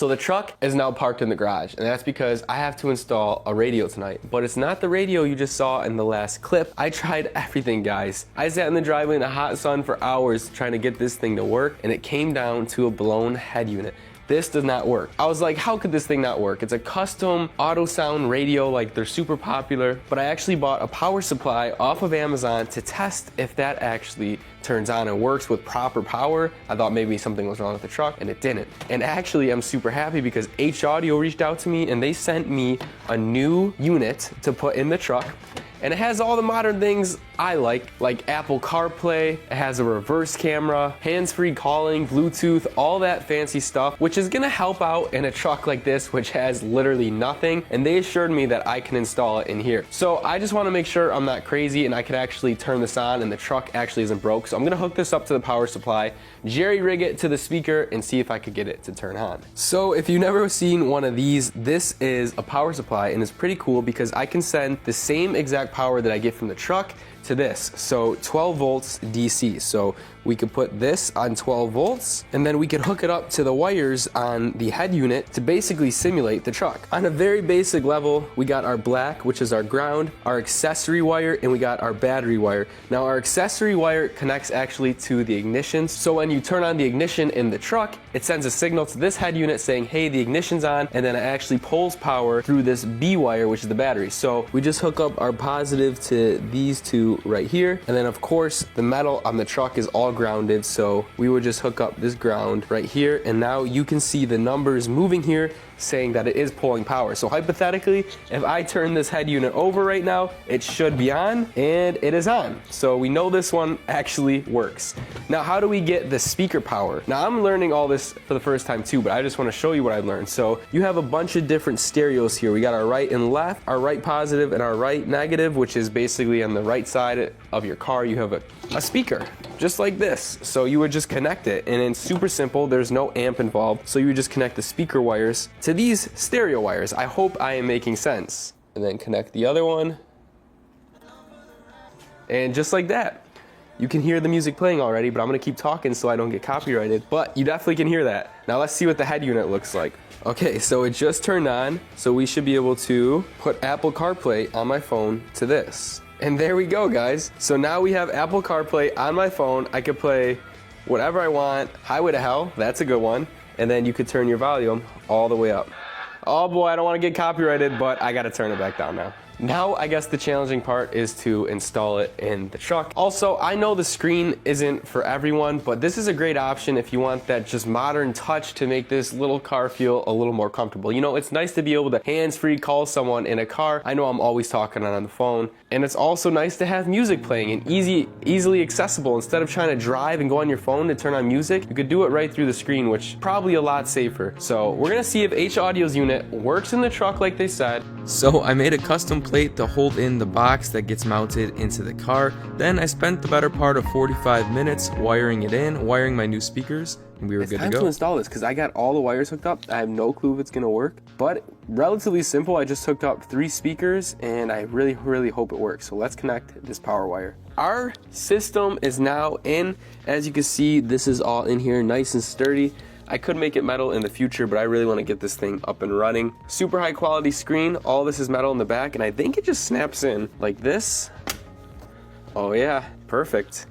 So the truck is now parked in the garage, and that's because I have to install a radio tonight. But it's not the radio you just saw in the last clip. I tried everything, guys. I sat in the driveway in the hot sun for hours trying to get this thing to work, and it came down to a blown head unit. This does not work. I was like, how could this thing not work? It's a custom auto sound radio, like they're super popular, but I actually bought a power supply off of Amazon to test if that actually turns on and works with proper power. I thought maybe something was wrong with the truck, and it didn't. And actually, I'm super happy because Haudio reached out to me and they sent me a new unit to put in the truck. And it has all the modern things I like Apple CarPlay, it has a reverse camera, hands-free calling, Bluetooth, all that fancy stuff, which is gonna help out in a truck like this, which has literally nothing. And they assured me that I can install it in here. So I just wanna make sure I'm not crazy and I can actually turn this on and the truck actually isn't broke. So I'm gonna hook this up to the power supply, jerry rig it to the speaker, and see if I could get it to turn on. So if you've never seen one of these, this is a power supply, and it's pretty cool because I can send the same exact power that I get from the truck to this. So 12 volts DC. So we could put this on 12 volts and then we could hook it up to the wires on the head unit to basically simulate the truck. On a very basic level, we got our black, which is our ground, our accessory wire, and we got our battery wire. Now our accessory wire connects actually to the ignition. So when you turn on the ignition in the truck, it sends a signal to this head unit saying, hey, the ignition's on, and then it actually pulls power through this B wire, which is the battery. So we just hook up our positive to these two right here. And then of course, the metal on the truck is all grounded. So we would just hook up this ground right here. And now you can see the numbers moving here saying that it is pulling power. So hypothetically, if I turn this head unit over right now, it should be on, and it is on. So we know this one actually works. Now, how do we get the speaker power? Now, I'm learning all this for the first time too, but I just want to show you what I learned. So you have a bunch of different stereos here. We got our right and left, our right positive and our right negative, which is basically on the right side of your car, you have a speaker, just like this. So you would just connect it, and it's super simple. There's no amp involved. So you would just connect the speaker wires to these stereo wires. I hope I am making sense. And then connect the other one. And just like that, you can hear the music playing already, but I'm gonna keep talking so I don't get copyrighted. But you definitely can hear that. Now let's see what the head unit looks like. Okay, so it just turned on. So we should be able to put Apple CarPlay on my phone to this. And there we go, guys. So now we have Apple CarPlay on my phone. I could play whatever I want. Highway to Hell, that's a good one. And then you could turn your volume all the way up. Oh boy, I don't want to get copyrighted, but I gotta turn it back down now. Now, I guess the challenging part is to install it in the truck. Also, I know the screen isn't for everyone, but this is a great option if you want that just modern touch to make this little car feel a little more comfortable. You know, it's nice to be able to hands-free call someone in a car. I know I'm always talking on the phone. And it's also nice to have music playing and easily accessible. Instead of trying to drive and go on your phone to turn on music, you could do it right through the screen, which is probably a lot safer. So we're gonna see if Haudio's unit works in the truck like they said. So I made a custom plate to hold in the box that gets mounted into the car. Then I spent the better part of 45 minutes wiring it in, wiring my new speakers, and we were good to go. It's time to install this because I got all the wires hooked up. I have no clue if it's gonna work, but relatively simple. I just hooked up 3 speakers and I really hope it works. So let's connect this power wire. Our system is now in. As you can see, this is all in here, nice and sturdy. I could make it metal in the future, but I really want to get this thing up and running. Super high quality screen. All this is metal in the back, and I think it just snaps in like this. Oh yeah, perfect.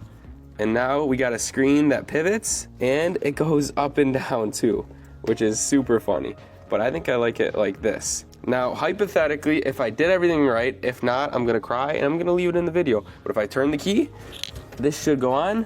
And now we got a screen that pivots, and it goes up and down too, which is super funny. But I think I like it like this. Now, hypothetically, if I did everything right, if not, I'm gonna cry and I'm gonna leave it in the video. But if I turn the key, this should go on.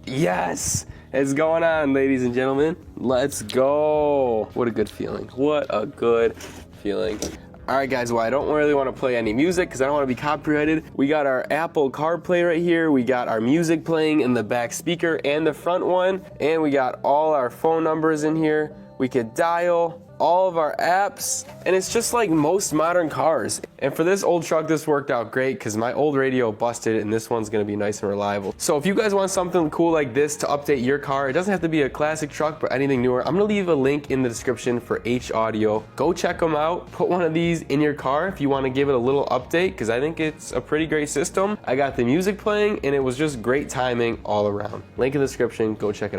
Yes! It's going on, ladies and gentlemen. Let's go. What a good feeling. What a good feeling. All right, guys, well, I don't really want to play any music because I don't want to be copyrighted. We got our Apple CarPlay right here. We got our music playing in the back speaker and the front one. And we got all our phone numbers in here. We could dial all of our apps, and it's just like most modern cars. And for this old truck, this worked out great because my old radio busted, and this one's gonna be nice and reliable. So if you guys want something cool like this to update your car, it doesn't have to be a classic truck, but anything newer, I'm gonna leave a link in the description for Haudio. Go check them out. Put one of these in your car if you want to give it a little update, because I think it's a pretty great system. I got the music playing, and it was just great timing all around. Link in the description. Go check it out.